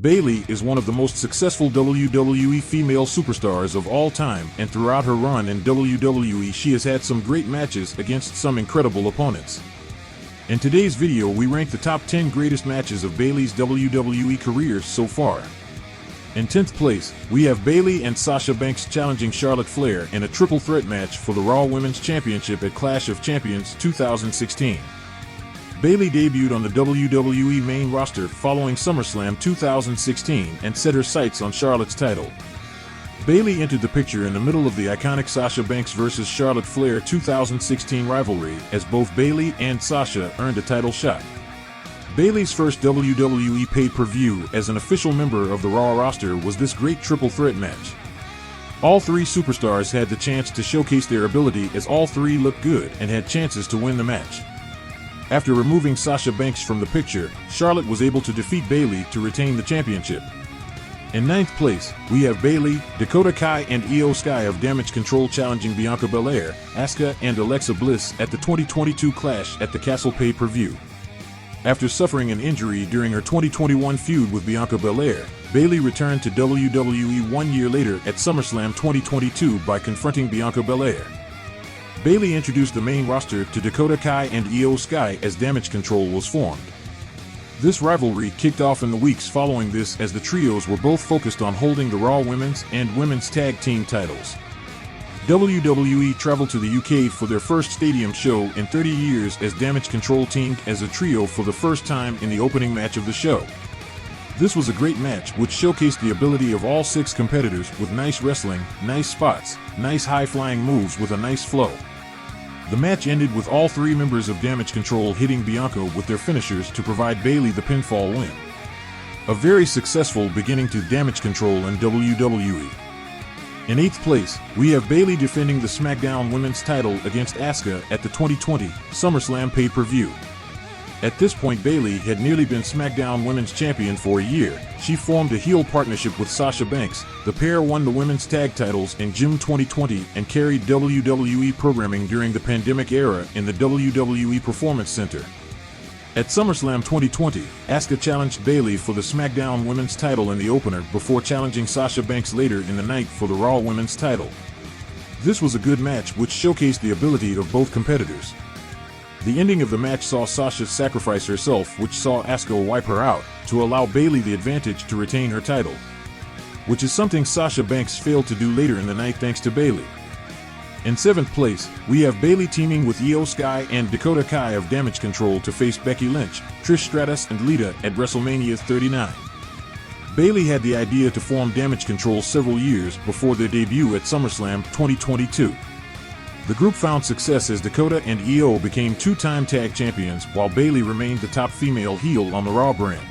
Bayley is one of the most successful WWE female superstars of all time, and throughout her run in WWE she has had some great matches against some incredible opponents. In today's video we rank the top 10 greatest matches of Bayley's WWE career so far. In 10th place, we have Bayley and Sasha Banks challenging Charlotte Flair in a triple threat match for the Raw Women's Championship at Clash of Champions 2016. Bayley debuted on the WWE main roster following SummerSlam 2016 and set her sights on Charlotte's title. Bayley entered the picture in the middle of the iconic Sasha Banks vs. Charlotte Flair 2016 rivalry, as both Bayley and Sasha earned a title shot. Bayley's first WWE pay-per-view as an official member of the Raw roster was this great triple threat match. All three superstars had the chance to showcase their ability, as all three looked good and had chances to win the match. After removing Sasha Banks from the picture, Charlotte was able to defeat Bayley to retain the championship. In 9th place, we have Bayley, Dakota Kai and Io Sky of Damage Control challenging Bianca Belair, Asuka and Alexa Bliss at the 2022 Clash at the Castle pay-per-view. After suffering an injury during her 2021 feud with Bianca Belair, Bayley returned to WWE 1 year later at SummerSlam 2022 by confronting Bianca Belair. Bayley introduced the main roster to Dakota Kai and Io Sky as Damage Control was formed. This rivalry kicked off in the weeks following this, as the trios were both focused on holding the Raw Women's and Women's Tag Team titles. WWE traveled to the UK for their first stadium show in 30 years as Damage Control teamed as a trio for the first time in the opening match of the show. This was a great match which showcased the ability of all 6 competitors with nice wrestling, nice spots, nice high-flying moves with a nice flow. The match ended with all 3 members of Damage Control hitting Bianca with their finishers to provide Bayley the pinfall win. A very successful beginning to Damage Control in WWE. In 8th place, we have Bayley defending the SmackDown Women's title against Asuka at the 2020 SummerSlam pay-per-view. At this point Bayley had nearly been SmackDown Women's Champion for a year. She formed a heel partnership with Sasha Banks. The pair won the women's tag titles in June 2020 and carried WWE programming during the pandemic era in the WWE Performance Center. At SummerSlam 2020, Asuka challenged Bayley for the SmackDown Women's title in the opener before challenging Sasha Banks later in the night for the Raw Women's title. This was a good match which showcased the ability of both competitors. The ending of the match saw Sasha sacrifice herself, which saw Asuka wipe her out, to allow Bayley the advantage to retain her title, which is something Sasha Banks failed to do later in the night thanks to Bayley. In 7th place, we have Bayley teaming with Io Sky and Dakota Kai of Damage Control to face Becky Lynch, Trish Stratus and Lita at WrestleMania 39. Bayley had the idea to form Damage Control several years before their debut at SummerSlam 2022. The group found success as Dakota and Io became 2-time tag champions, while Bayley remained the top female heel on the Raw brand.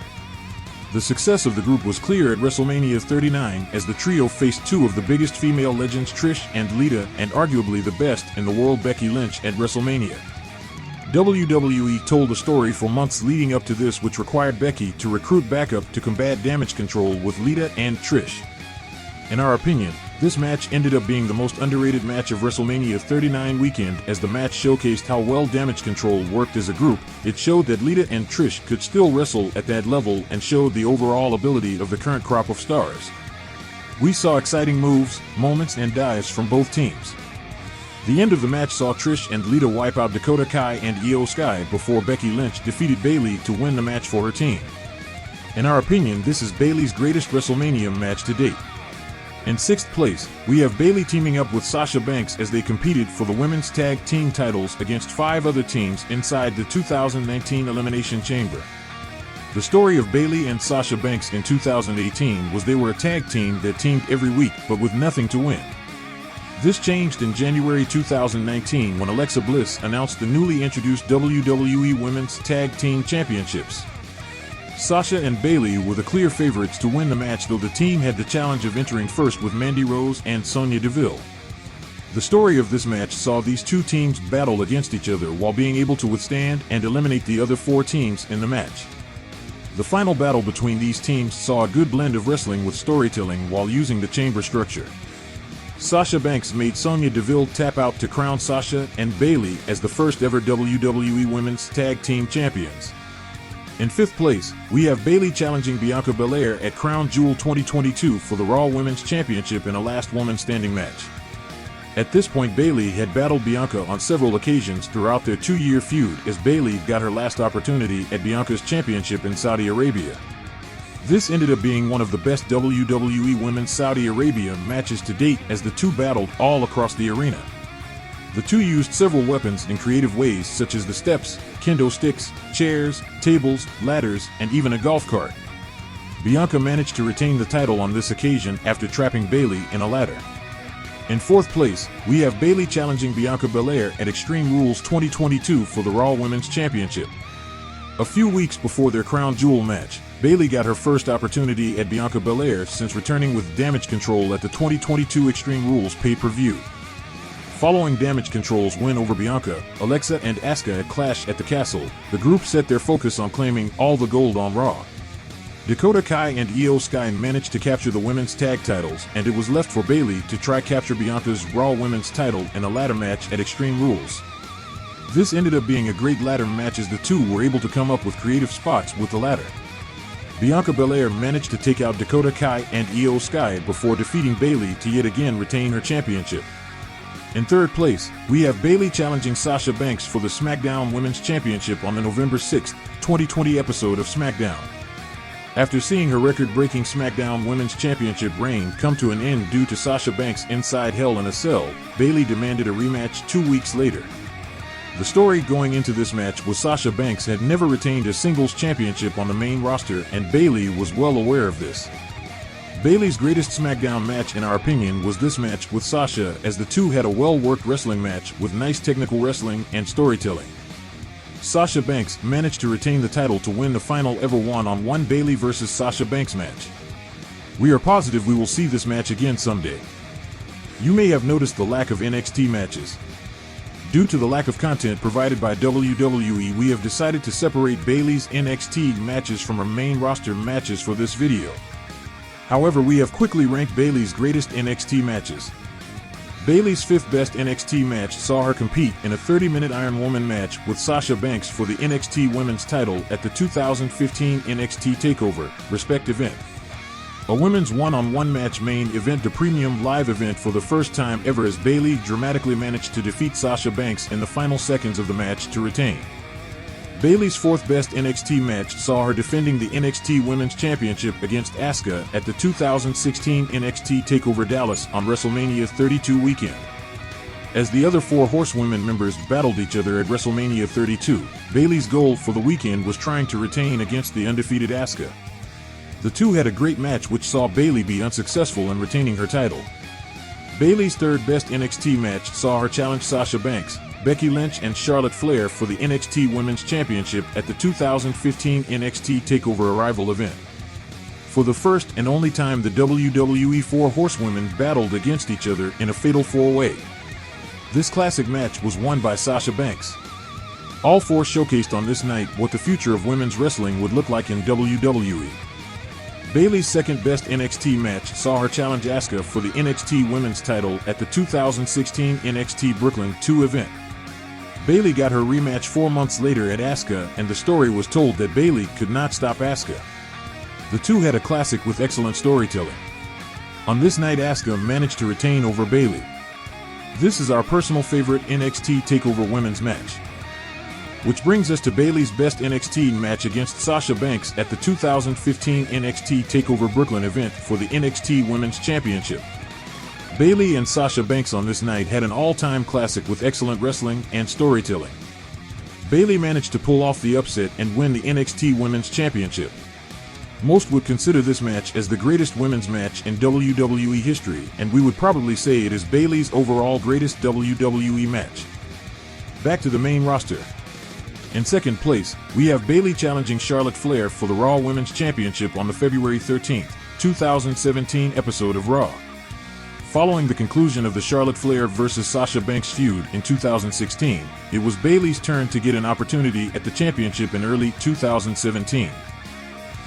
The success of the group was clear at WrestleMania 39 as the trio faced 2 of the biggest female legends, Trish and Lita, and arguably the best in the world, Becky Lynch, at WrestleMania. WWE told a story for months leading up to this which required Becky to recruit backup to combat Damage Control with Lita and Trish. In our opinion, this match ended up being the most underrated match of WrestleMania 39 weekend, as the match showcased how well Damage Control worked as a group. It showed that Lita and Trish could still wrestle at that level and showed the overall ability of the current crop of stars. We saw exciting moves, moments and dives from both teams. The end of the match saw Trish and Lita wipe out Dakota Kai and Io Sky before Becky Lynch defeated Bayley to win the match for her team. In our opinion, this is Bayley's greatest WrestleMania match to date. In 6th place, we have Bayley teaming up with Sasha Banks as they competed for the women's tag team titles against 5 other teams inside the 2019 Elimination Chamber. The story of Bayley and Sasha Banks in 2018 was they were a tag team that teamed every week but with nothing to win. This changed in January 2019 when Alexa Bliss announced the newly introduced WWE Women's Tag Team Championships. Sasha and Bayley were the clear favorites to win the match, though the team had the challenge of entering first with Mandy Rose and Sonya Deville. The story of this match saw these 2 teams battle against each other while being able to withstand and eliminate the other 4 teams in the match. The final battle between these teams saw a good blend of wrestling with storytelling while using the chamber structure. Sasha Banks made Sonya Deville tap out to crown Sasha and Bayley as the first ever WWE Women's Tag Team Champions. In 5th place, we have Bayley challenging Bianca Belair at Crown Jewel 2022 for the Raw Women's Championship in a last woman standing match. At this point, Bayley had battled Bianca on several occasions throughout their 2-year feud, as Bayley got her last opportunity at Bianca's championship in Saudi Arabia. This ended up being one of the best WWE Women's Saudi Arabia matches to date, as the two battled all across the arena. The two used several weapons in creative ways, such as the steps, kendo sticks, chairs, tables, ladders, and even a golf cart. Bianca managed to retain the title on this occasion after trapping Bayley in a ladder. In 4th place, we have Bayley challenging Bianca Belair at Extreme Rules 2022 for the Raw Women's Championship. A few weeks before their Crown Jewel match, Bayley got her first opportunity at Bianca Belair since returning with Damage Control at the 2022 Extreme Rules pay-per-view. Following Damage Control's win over Bianca, Alexa and Asuka at Clash at the Castle, the group set their focus on claiming all the gold on Raw. Dakota Kai and Io Sky managed to capture the women's tag titles, and it was left for Bayley to try capture Bianca's Raw Women's title in a ladder match at Extreme Rules. This ended up being a great ladder match, as the two were able to come up with creative spots with the ladder. Bianca Belair managed to take out Dakota Kai and Io Sky before defeating Bayley to yet again retain her championship. In 3rd place, we have Bayley challenging Sasha Banks for the SmackDown Women's Championship on the November 6, 2020 episode of SmackDown. After seeing her record-breaking SmackDown Women's Championship reign come to an end due to Sasha Banks' inside Hell in a Cell, Bayley demanded a rematch 2 weeks later. The story going into this match was Sasha Banks had never retained a singles championship on the main roster, and Bayley was well aware of this. Bayley's greatest SmackDown match, in our opinion, was this match with Sasha, as the two had a well-worked wrestling match with nice technical wrestling and storytelling. Sasha Banks managed to retain the title to win the final ever one-on-one Bayley vs. Sasha Banks match. We are positive we will see this match again someday. You may have noticed the lack of NXT matches. Due to the lack of content provided by WWE, we have decided to separate Bayley's NXT matches from her main roster matches for this video. However, we have quickly ranked Bayley's greatest NXT matches. Bayley's 5th best NXT match saw her compete in a 30-minute Iron Woman match with Sasha Banks for the NXT Women's title at the 2015 NXT TakeOver Respect event. A women's one-on-one match main event, the premium live event for the first time ever, as Bayley dramatically managed to defeat Sasha Banks in the final seconds of the match to retain. Bayley's 4th best NXT match saw her defending the NXT Women's Championship against Asuka at the 2016 NXT TakeOver Dallas on WrestleMania 32 weekend. As the other 4 Horsewomen members battled each other at WrestleMania 32, Bayley's goal for the weekend was trying to retain against the undefeated Asuka. The two had a great match which saw Bayley be unsuccessful in retaining her title. Bayley's 3rd best NXT match saw her challenge Sasha Banks, Becky Lynch and Charlotte Flair for the NXT Women's Championship at the 2015 NXT TakeOver Arrival event. For the first and only time, the WWE 4 Horsewomen battled against each other in a fatal 4-way. This classic match was won by Sasha Banks. All 4 showcased on this night what the future of women's wrestling would look like in WWE. Bayley's 2nd best NXT match saw her challenge Asuka for the NXT Women's title at the 2016 NXT Brooklyn 2 event. Bayley got her rematch 4 months later at Asuka, and the story was told that Bayley could not stop Asuka. The two had a classic with excellent storytelling. On this night, Asuka managed to retain over Bayley. This is our personal favorite NXT TakeOver Women's match. Which brings us to Bayley's best NXT match against Sasha Banks at the 2015 NXT TakeOver Brooklyn event for the NXT Women's Championship. Bayley and Sasha Banks on this night had an all-time classic with excellent wrestling and storytelling. Bayley managed to pull off the upset and win the NXT Women's Championship. Most would consider this match as the greatest women's match in WWE history, and we would probably say it is Bayley's overall greatest WWE match. Back to the main roster. In 2nd place, we have Bayley challenging Charlotte Flair for the Raw Women's Championship on the February 13, 2017 episode of Raw. Following the conclusion of the Charlotte Flair vs. Sasha Banks feud in 2016, it was Bayley's turn to get an opportunity at the championship in early 2017.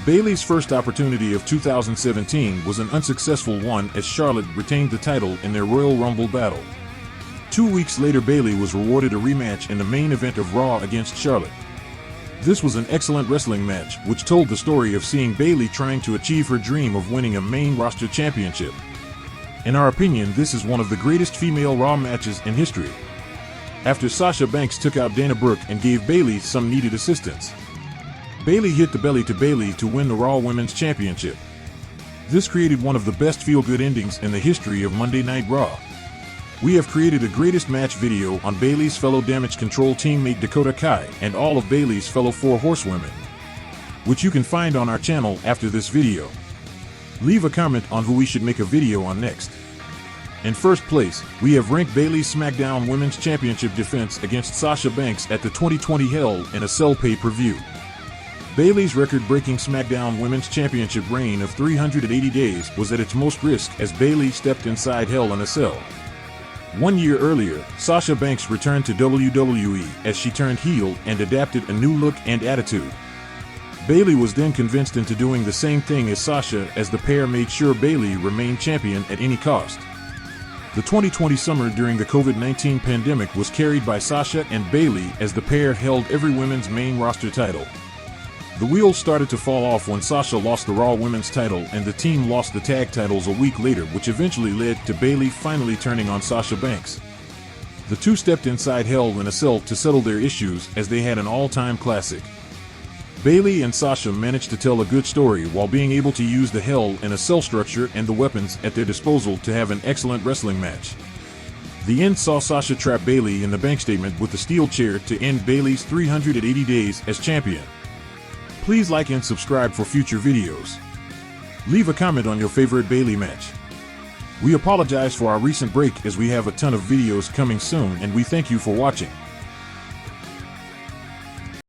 Bayley's first opportunity of 2017 was an unsuccessful one, as Charlotte retained the title in their Royal Rumble battle. 2 weeks later, Bayley was rewarded a rematch in the main event of Raw against Charlotte. This was an excellent wrestling match, which told the story of seeing Bayley trying to achieve her dream of winning a main roster championship. In our opinion, this is one of the greatest female Raw matches in history. After Sasha Banks took out Dana Brooke and gave Bayley some needed assistance, Bayley hit the belly to Bayley to win the Raw Women's Championship. This created one of the best feel-good endings in the history of Monday Night Raw. We have created a greatest match video on Bayley's fellow Damage Control teammate Dakota Kai and all of Bayley's fellow 4 horsewomen, which you can find on our channel after this video. Leave a comment on who we should make a video on next. In first place, we have ranked Bayley's SmackDown Women's Championship defense against Sasha Banks at the 2020 Hell in a Cell pay-per-view. Bayley's record-breaking SmackDown Women's Championship reign of 380 days was at its most risk as Bayley stepped inside Hell in a Cell. 1 year earlier, Sasha Banks returned to WWE as she turned heel and adapted a new look and attitude. Bayley was then convinced into doing the same thing as Sasha as the pair made sure Bayley remained champion at any cost. The 2020 summer during the COVID-19 pandemic was carried by Sasha and Bayley as the pair held every women's main roster title. The wheels started to fall off when Sasha lost the Raw Women's title and the team lost the tag titles a week later, which eventually led to Bayley finally turning on Sasha Banks. The two stepped inside Hell in a Cell to settle their issues as they had an all-time classic. Bayley and Sasha managed to tell a good story while being able to use the Hell in a Cell structure and the weapons at their disposal to have an excellent wrestling match. The end saw Sasha trap Bayley in the bank statement with the steel chair to end Bayley's 380 days as champion. Please like and subscribe for future videos. Leave a comment on your favorite Bayley match. We apologize for our recent break as we have a ton of videos coming soon, and we thank you for watching.